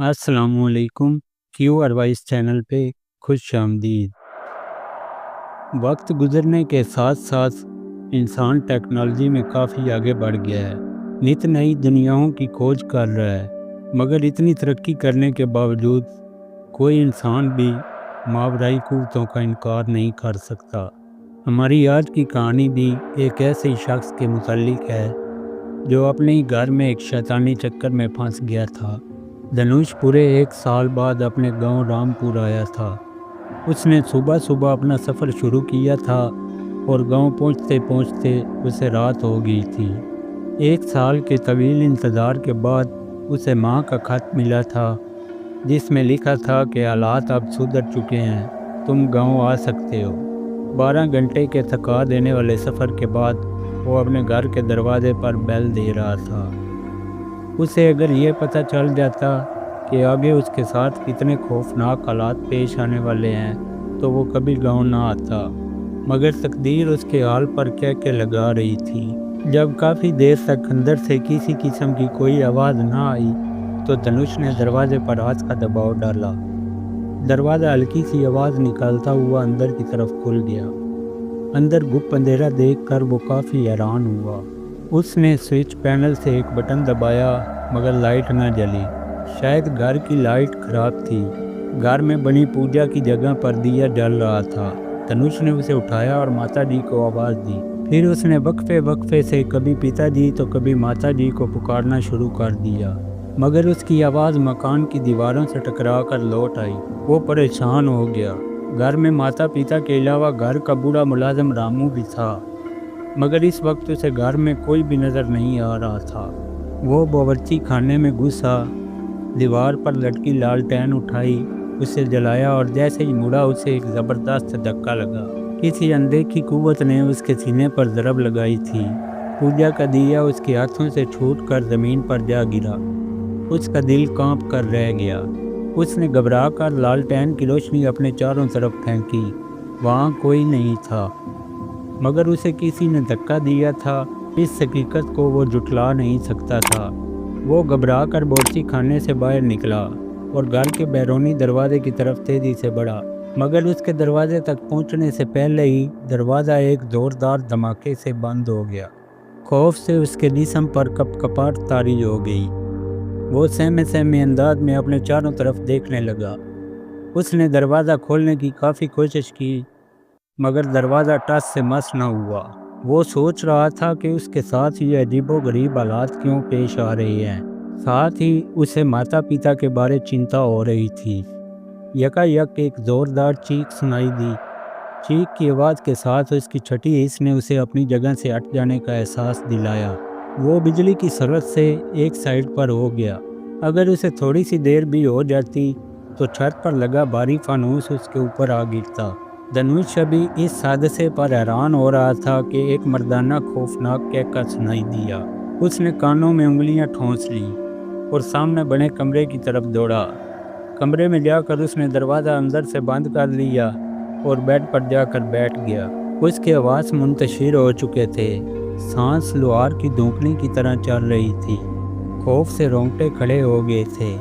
अस्सलाम वालेकुम। Q advice channel पे खुश आमदीद। वक्त गुजरने के साथ साथ इंसान टेक्नोलॉजी में काफ़ी आगे बढ़ गया है, नित नई दुनियाओं की खोज कर रहा है। मगर इतनी तरक्की करने के बावजूद कोई इंसान भी मावराई क़ुव्वतों का इनकार नहीं कर सकता। हमारी आज की कहानी भी एक ऐसे शख्स के मुताल्लिक है जो अपने ही घर में एक शैतानी चक्कर में फंस गया था। धनुष पूरे 1 साल बाद अपने गांव रामपुर आया था। उसने सुबह सुबह अपना सफ़र शुरू किया था और गांव पहुंचते पहुंचते उसे रात हो गई थी। 1 साल के तवील इंतज़ार के बाद उसे मां का ख़त मिला था, जिसमें लिखा था कि हालात अब सुधर चुके हैं, तुम गांव आ सकते हो। 12 घंटे के थका देने वाले सफ़र के बाद वो अपने घर के दरवाजे पर बेल दे रहा था। उसे अगर ये पता चल जाता कि आगे उसके साथ कितने खौफनाक हालात पेश आने वाले हैं तो वो कभी गांव ना आता। मगर तकदीर उसके हाल पर कह के लगा रही थी। जब काफ़ी देर तक अंदर से किसी किस्म की कोई आवाज़ ना आई तो धनुष ने दरवाजे पर हाथ का दबाव डाला। दरवाज़ा हल्की सी आवाज़ निकालता हुआ अंदर की तरफ खुल गया। अंदर गुप्त अंधेरा देखकर वो काफ़ी हैरान हुआ। उसने स्विच पैनल से एक बटन दबाया मगर लाइट न जली। शायद घर की लाइट खराब थी। घर में बनी पूजा की जगह पर दिया जल रहा था। धनुष ने उसे उठाया और माताजी को आवाज़ दी। फिर उसने वक्फे वक्फे से कभी पिताजी तो कभी माताजी को पुकारना शुरू कर दिया, मगर उसकी आवाज़ मकान की दीवारों से टकरा कर लौट आई। वो परेशान हो गया। घर में माता पिता के अलावा घर का बूढ़ा मुलाजिम रामू भी था, मगर इस वक्त उसे घर में कोई भी नज़र नहीं आ रहा था। वो बावर्ची खाने में घुसा, दीवार पर लटकी लालटेन उठाई, उसे जलाया और जैसे ही मुड़ा उसे एक ज़बरदस्त धक्का लगा। किसी अनदेखी कुव्वत ने उसके सीने पर ज़रब लगाई थी। पूजा का दिया उसके हाथों से छूटकर ज़मीन पर जा गिरा। उसका दिल कांप कर रह गया। उसने घबरा कर लालटेन की रोशनी अपने चारों तरफ फेंकी। वहाँ कोई नहीं था, मगर उसे किसी ने धक्का दिया था। इस हकीकत को वो जुटला नहीं सकता था। वो घबरा कर बावर्ची खाने से बाहर निकला और घर के बैरूनी दरवाजे की तरफ तेज़ी से बढ़ा, मगर उसके दरवाजे तक पहुंचने से पहले ही दरवाज़ा एक ज़ोरदार धमाके से बंद हो गया। खौफ से उसके जिस्म पर कपकपाहट तारी हो गई। वो सहमे सहमे अंदाज में अपने चारों तरफ देखने लगा। उसने दरवाज़ा खोलने की काफ़ी कोशिश की, मगर दरवाज़ा टस से मस न हुआ। वो सोच रहा था कि उसके साथ ये अजीबोगरीब हालात क्यों पेश आ रहे हैं। साथ ही उसे माता पिता के बारे चिंता हो रही थी। यकायक एक ज़ोरदार चीख सुनाई दी। चीख की आवाज़ के साथ उसकी छठी हिस्स ने उसे अपनी जगह से हट जाने का एहसास दिलाया। वो बिजली की सरत से एक साइड पर हो गया। अगर उसे थोड़ी सी देर भी हो जाती तो छत पर लगा भारी फानूस उसके ऊपर आ गिरता। धनुष अभी इस हादसे पर हैरान हो रहा था कि एक मर्दाना खौफनाक कहका सुनाई दिया। उसने कानों में उंगलियां ठोंस ली और सामने बने कमरे की तरफ दौड़ा। कमरे में जाकर उसने दरवाज़ा अंदर से बंद कर लिया और बेड पर जाकर बैठ गया। उसके आवाज़ मुंतशिर हो चुके थे। सांस लोहार की धूकने की तरह चल रही थी। खौफ से रोंगटे खड़े हो गए थे।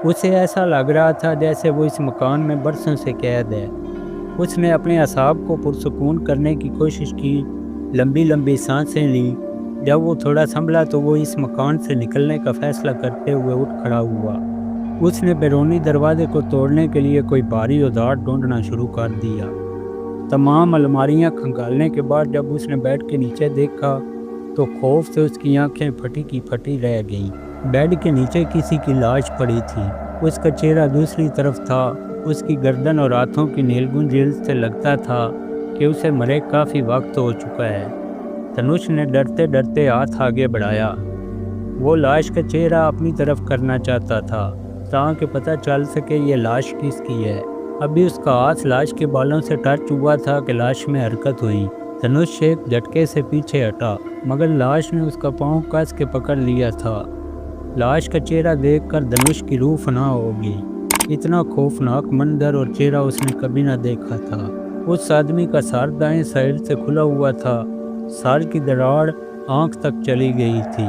उसे ऐसा लग रहा था जैसे वो इस मकान में बरसों से कैद है। उसने अपने असाब को पुरसुकून करने की कोशिश की, लंबी लंबी सांसें ली। जब वो थोड़ा संभला तो वो इस मकान से निकलने का फैसला करते हुए उठ खड़ा हुआ। उसने बैरूनी दरवाजे को तोड़ने के लिए कोई भारी औजार ढूंढना शुरू कर दिया। तमाम अलमारियां खंगालने के बाद जब उसने बेड के नीचे देखा तो खौफ से उसकी आंखें फटी की फटी रह गईं। बेड के नीचे किसी की लाश पड़ी थी। उसका चेहरा दूसरी तरफ था। उसकी गर्दन और हाथों की नीलगुंज से लगता था कि उसे मरे काफ़ी वक्त हो चुका है। धनुष ने डरते डरते हाथ आगे बढ़ाया। वो लाश का चेहरा अपनी तरफ करना चाहता था ताकि पता चल सके ये लाश किसकी है। अभी उसका हाथ लाश के बालों से टच हुआ था कि लाश में हरकत हुई। धनुष एक झटके से पीछे हटा, मगर लाश ने उसका पाँव कस के पकड़ लिया था। लाश का चेहरा देखकर धनुष की रूह फना हो गई। इतना खौफनाक मंजर और चेहरा उसने कभी ना देखा था। उस आदमी का सर दाएं साइड से खुला हुआ था। सर की दरार आंख तक चली गई थी।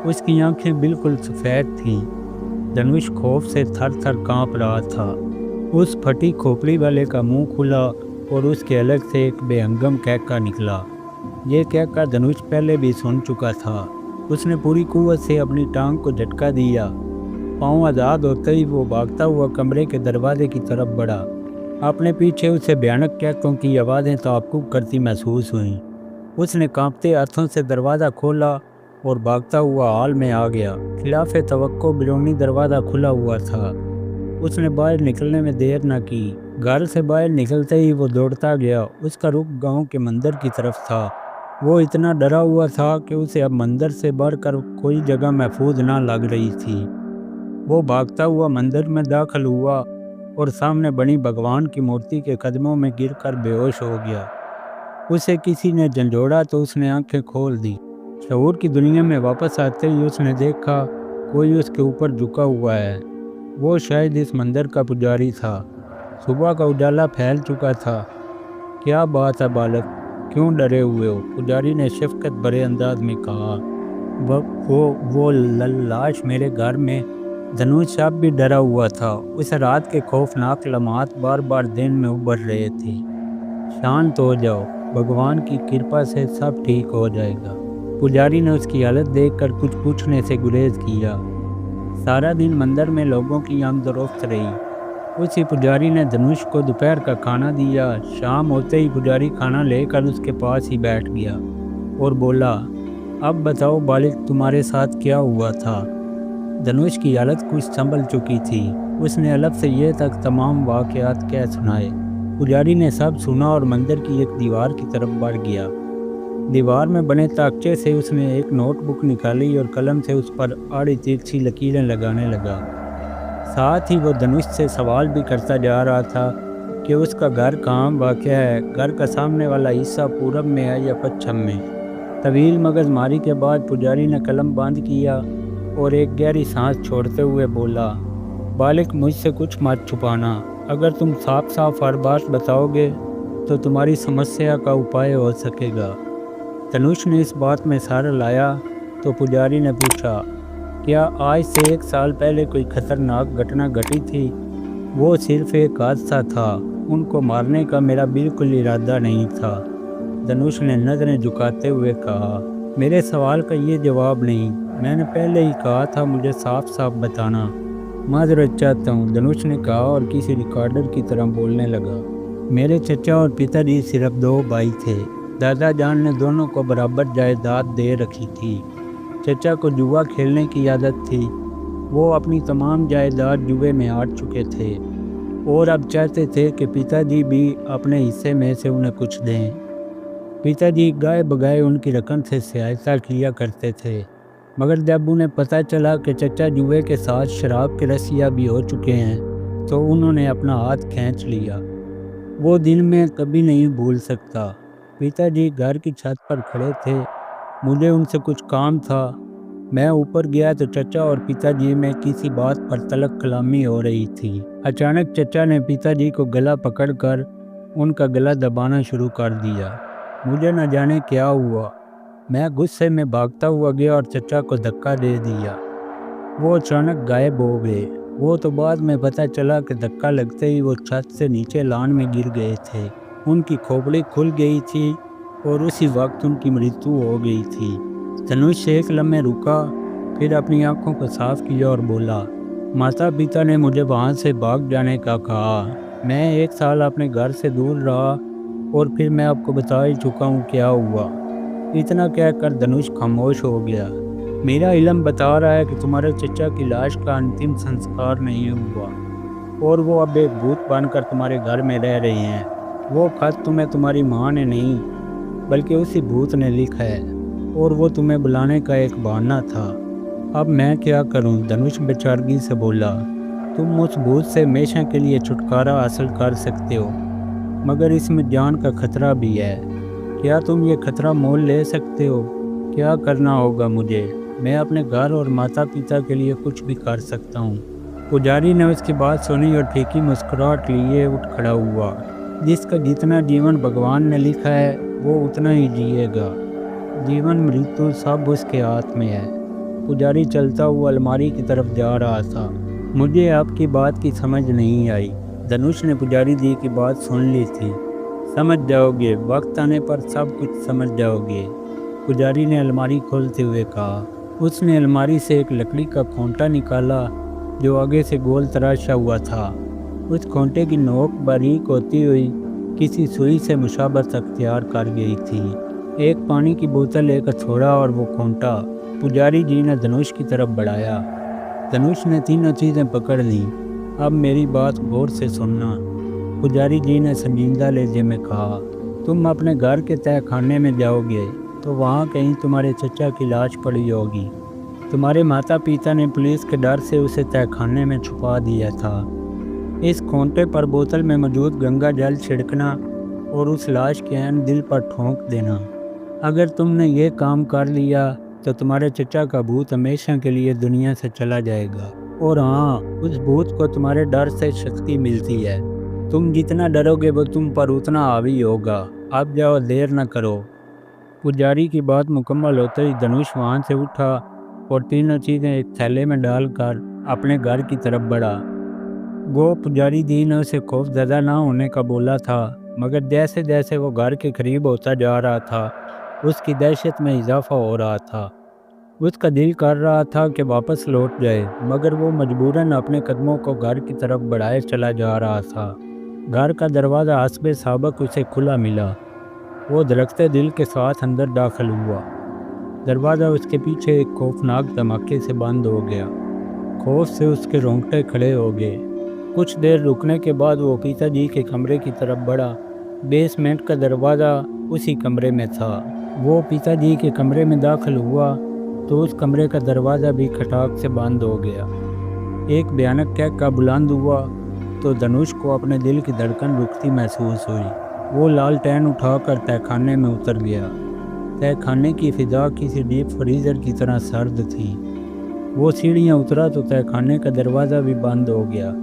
उसकी आंखें बिल्कुल सफ़ेद थीं। धनुष खौफ से थर थर काँप रहा था। उस फटी खोपड़ी वाले का मुंह खुला और उसके अलग से एक बेहंगम कहका निकला। ये कहका धनुष पहले भी सुन चुका था। उसने पूरी कुव्वत से अपनी टांग को झटका दिया। पाँव आज़ाद होते ही वो भागता हुआ कमरे के दरवाजे की तरफ बढ़ा। अपने पीछे उसे भयानक कहकों की आवाज़ें ताक़ुब करती महसूस हुईं। उसने कांपते हाथों से दरवाज़ा खोला और भागता हुआ हॉल में आ गया। खिलाफ़े तवक्को बैरूनी दरवाज़ा खुला हुआ था। उसने बाहर निकलने में देर न की। घर से बाहर निकलते ही वो दौड़ता गया। उसका रुख गांव के मंदिर की तरफ था। वो इतना डरा हुआ था कि उसे अब मंदिर से बढ़कर कोई जगह महफूज ना लग रही थी। वो भागता हुआ मंदिर में दाखिल हुआ और सामने बनी भगवान की मूर्ति के कदमों में गिरकर बेहोश हो गया। उसे किसी ने झंझोड़ा तो उसने आंखें खोल दी। शऊर की दुनिया में वापस आते ही उसने देखा कोई उसके ऊपर झुका हुआ है। वो शायद इस मंदिर का पुजारी था। सुबह का उजाला फैल चुका था। क्या बात है बालक, क्यों डरे हुए हो? पुजारी ने शफकत भरे अंदाज में कहा। वो लाश मेरे घर में। धनुष अब भी डरा हुआ था। उस रात के खौफनाक लम्हात बार बार दिन में उभर रहे थे। शांत हो जाओ, भगवान की कृपा से सब ठीक हो जाएगा। पुजारी ने उसकी हालत देखकर कुछ पूछने से गुरेज किया। सारा दिन मंदिर में लोगों की आमदोरफ्त रही। उसी पुजारी ने धनुष को दोपहर का खाना दिया। शाम होते ही पुजारी खाना लेकर उसके पास ही बैठ गया और बोला, अब बताओ बालिक, तुम्हारे साथ क्या हुआ था? धनुष की हालत कुछ संभल चुकी थी। उसने अलग से ये तक तमाम वाक़यात कह सुनाए। पुजारी ने सब सुना और मंदिर की एक दीवार की तरफ बढ़ गया। दीवार में बने ताकचे से उसने एक नोटबुक निकाली और कलम से उस पर आड़ी तिरछी लकीरें लगाने लगा। साथ ही वो धनुष से सवाल भी करता जा रहा था कि उसका घर कहाँ वाक़ है। घर का सामने वाला हिस्सा पूरब में है या पश्चिम में? तवील मगजमारी के बाद पुजारी ने कलम बंद किया और एक गहरी सांस छोड़ते हुए बोला, बालिक, मुझसे कुछ मत छुपाना। अगर तुम साफ साफ हर बात बताओगे तो तुम्हारी समस्या का उपाय हो सकेगा। धनुष ने इस बात में सर लाया तो पुजारी ने पूछा, क्या आज से 1 साल पहले कोई खतरनाक घटना घटी थी? वो सिर्फ एक हादसा था। उनको मारने का मेरा बिल्कुल इरादा नहीं था। धनुष ने नज़रें झुकाते हुए कहा, मेरे सवाल का ये जवाब नहीं। मैंने पहले ही कहा था, मुझे साफ साफ बताना। माजरत चाहता हूँ, धनुष ने कहा और किसी रिकॉर्डर की तरह बोलने लगा। मेरे चचा और पिताजी सिर्फ 2 भाई थे। दादा जान ने दोनों को बराबर जायदाद दे रखी थी। चचा को जुआ खेलने की आदत थी। वो अपनी तमाम जायदाद जुए में हार चुके थे और अब चाहते थे कि पिताजी भी अपने हिस्से में से उन्हें कुछ दें। पिताजी गाय बगाए उनकी रकम से सहायता किया करते थे, मगर जब उन्हें पता चला कि चचा जुए के साथ शराब के रसिया भी हो चुके हैं तो उन्होंने अपना हाथ खींच लिया। वो दिन मैं कभी नहीं भूल सकता। पिताजी घर की छत पर खड़े थे। मुझे उनसे कुछ काम था। मैं ऊपर गया तो चचा और पिताजी में किसी बात पर तलक कलामी हो रही थी। अचानक चचा ने पिताजी को गला पकड़कर उनका गला दबाना शुरू कर दिया। मुझे न जाने क्या हुआ। मैं गुस्से में भागता हुआ गया और चचा को धक्का दे दिया। वो अचानक गायब हो गए। वो तो बाद में पता चला कि धक्का लगते ही वो छत से नीचे लान में गिर गए थे। उनकी खोपड़ी खुल गई थी और उसी वक्त उनकी मृत्यु हो गई थी। धनुष एक लम्हे रुका, फिर अपनी आंखों को साफ किया और बोला, माता पिता ने मुझे वहाँ से भाग जाने का कहा। मैं 1 साल अपने घर से दूर रहा और फिर मैं आपको बता ही चुका हूँ क्या हुआ। इतना कहकर धनुष खामोश हो गया। मेरा इल्म बता रहा है कि तुम्हारे चचा की लाश का अंतिम संस्कार नहीं हुआ और वो अब एक भूत बनकर तुम्हारे घर में रह रहे हैं। वो खत तुम्हें तुम्हारी माँ ने नहीं बल्कि उसी भूत ने लिखा है और वो तुम्हें बुलाने का एक बहाना था। अब मैं क्या करूं? धनुष बेचारगी से बोला। तुम उस भूत से हमेशा के लिए छुटकारा हासिल कर सकते हो, मगर इसमें जान का खतरा भी है। क्या तुम ये खतरा मोल ले सकते हो? क्या करना होगा मुझे? मैं अपने घर और माता पिता के लिए कुछ भी कर सकता हूँ। पुजारी ने उसकी बात सुनी और फीकी मुस्कुराहट लिए उठ खड़ा हुआ। जिसका जितना जीवन भगवान ने लिखा है वो उतना ही जिएगा। जीवन मृत्यु सब उसके हाथ में है। पुजारी चलता हुआ अलमारी की तरफ जा रहा था। मुझे आपकी बात की समझ नहीं आई। धनुष ने पुजारी जी की बात सुन ली थी। समझ जाओगे, वक्त आने पर सब कुछ समझ जाओगे, पुजारी ने अलमारी खोलते हुए कहा। उसने अलमारी से एक लकड़ी का खोंटा निकाला जो आगे से गोल तराशा हुआ था। उस खोंटे की नोक बारीक होती हुई किसी सुई से मुशाबत अख्तियार कर गई थी। एक पानी की बोतल, एक हथौड़ा और वो खोंटा पुजारी जी ने धनुष की तरफ बढ़ाया। धनुष ने तीनों चीज़ें पकड़ ली। अब मेरी बात गौर से सुनना, पुजारी जी ने संजीदा लहजे में कहा। तुम अपने घर के तय खाने में जाओगे तो वहाँ कहीं तुम्हारे चचा की लाश पड़ी होगी। तुम्हारे माता पिता ने पुलिस के डर से उसे तहखाने में छुपा दिया था। इस खोंटे पर बोतल में मौजूद गंगा जल छिड़कना और उस लाश के ऐन दिल पर ठोंक देना। अगर तुमने ये काम कर लिया तो तुम्हारे चचा का भूत हमेशा के लिए दुनिया से चला जाएगा। और हाँ, उस भूत को तुम्हारे डर से शक्ति मिलती है। तुम जितना डरोगे वो तुम पर उतना हावी होगा। अब जाओ, देर न करो। पुजारी की बात मुकम्मल होते ही धनुष वहाँ से उठा और तीनों चीज़ें एक थैले में डालकर अपने घर की तरफ बढ़ा। वो पुजारी जी ने उसे खौफज़दा ना होने का बोला था, मगर जैसे जैसे वो घर के करीब होता जा रहा था उसकी दहशत में इजाफा हो रहा था। उसका दिल कर रहा था कि वापस लौट जाए, मगर वो मजबूरन अपने कदमों को घर की तरफ बढ़ाए चला जा रहा था। घर का दरवाज़ा हस्बे साबक उसे खुला मिला। वो धड़कते दिल के साथ अंदर दाखिल हुआ। दरवाज़ा उसके पीछे एक खौफनाक धमाके से बंद हो गया। खौफ से उसके रोंगटे खड़े हो गए। कुछ देर रुकने के बाद वो पिताजी के कमरे की तरफ बढ़ा। बेसमेंट का दरवाज़ा उसी कमरे में था। वो पिताजी के कमरे में दाखिल हुआ तो उस कमरे का दरवाज़ा भी खटाक से बंद हो गया। एक भयानक कहका बुलंद हुआ तो धनुष को अपने दिल की धड़कन रुकती महसूस हुई। वो लालटेन उठाकर तहखाने में उतर गया। तहखाने की फिजा किसी डीप फ्रीजर की तरह सर्द थी। वो सीढ़ियाँ उतरा तो तहखाने का दरवाज़ा भी बंद हो गया।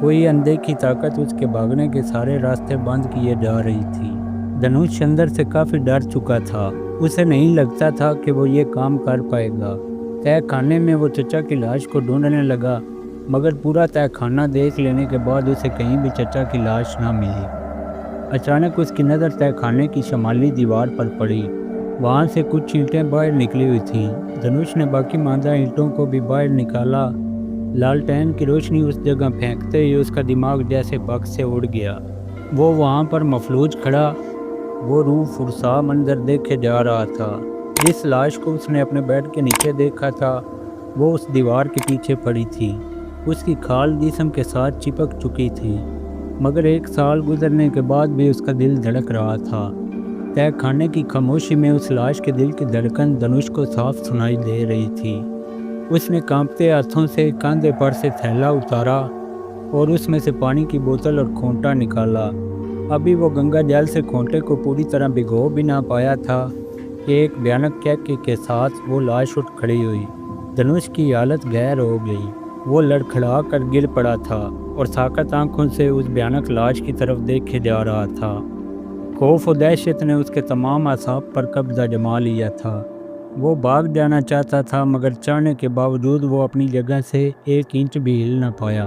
कोई अनदेखी ताकत उसके भागने के सारे रास्ते बंद किए जा रही थी। धनुष अंदर से काफ़ी डर चुका था। उसे नहीं लगता था कि वो ये काम कर पाएगा। तहखाने में वो चचा की लाश को ढूंढने लगा, मगर पूरा तहखाना देख लेने के बाद उसे कहीं भी चचा की लाश ना मिली। अचानक उसकी नज़र तहखाने की शमाली दीवार पर पड़ी। वहाँ से कुछ ईंटें बाहर निकली हुई थीं। धनुष ने बाकी मांदा ईंटों को भी बाहर निकाला। लालटेन की रोशनी उस जगह फेंकते ही उसका दिमाग जैसे बक्स से उड़ गया। वो वहाँ पर मफलूज खड़ा वो रूह फुरसा मंजर देखे जा रहा था। जिस लाश को उसने अपने बेड के नीचे देखा था वो उस दीवार के पीछे पड़ी थी। उसकी खाल जिस्म के साथ चिपक चुकी थी, मगर 1 साल गुजरने के बाद भी उसका दिल धड़क रहा था। तहखाने की खामोशी में उस लाश के दिल की धड़कन धनुष को साफ सुनाई दे रही थी। उसने कांपते हाथों से कंधे पर से थैला उतारा और उसमें से पानी की बोतल और खोंटा निकाला। अभी वो गंगा जल से खोंटे को पूरी तरह भिगो भी ना पाया था कि एक भयानक कहके के साथ वो लाश उठ खड़ी हुई। धनुष की हालत गैर हो गई। वो लड़खड़ा कर गिर पड़ा था और साकत आंखों से उस भयानक लाश की तरफ देखे जा रहा था। खौफ और दहशत ने उसके तमाम असाब पर कब्जा जमा लिया था। वो भाग जाना चाहता था, मगर चाहने के बावजूद वो अपनी जगह से 1 इंच भी हिल न पाया।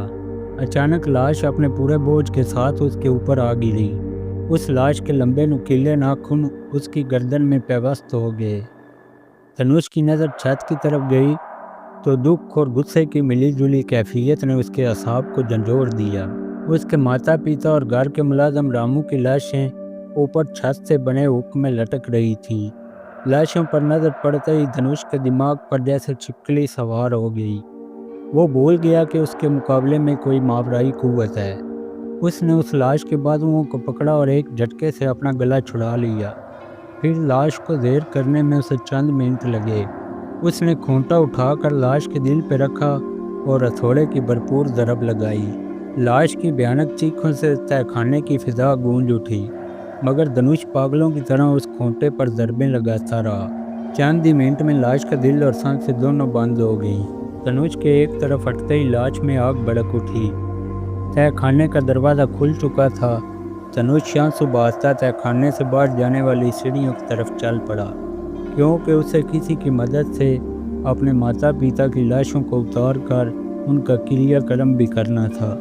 अचानक लाश अपने पूरे बोझ के साथ उसके ऊपर आ गिरी। उस लाश के लंबे नुकीले नाखून उसकी गर्दन में पेवस्त हो गए। धनुष की नज़र छत की तरफ गई तो दुख और गुस्से की मिली जुली कैफियत ने उसके असाब को झंझोड़ दिया। उसके माता पिता और घर के मुलाजम रामू की लाशें ऊपर छत से बने हुक में लटक रही थीं। लाशों पर नज़र पड़ते ही धनुष के दिमाग पर जैसे छिपकली सवार हो गई। वो भूल गया कि उसके मुकाबले में कोई मावराई कुव्वत है। उसने उस लाश के बाजुओं को पकड़ा और एक झटके से अपना गला छुड़ा लिया। फिर लाश को ज़ेर करने में उसे चंद मिनट लगे। उसने खूंटा उठाकर लाश के दिल पर रखा और हथौड़े की भरपूर ज़रब लगाई। लाश की भयानक चीखों से तहखाने की फिजा गूंज उठी, मगर धनुष पागलों की तरह उस खूंटे पर ज़रबें लगाता रहा। चंद ही मिनट में लाश का दिल और सांसें दोनों बंद हो गईं। धनुष के एक तरफ हटते ही लाश में आग भड़क उठी। तहखाने का दरवाज़ा खुल चुका था। धनुष आंसू बहाता तहखाने से बाहर जाने वाली सीढ़ियों की तरफ चल पड़ा, क्योंकि उसे किसी की मदद से अपने माता पिता की लाशों को उतार कर ان کا کریا کرم بھی کرنا تھا۔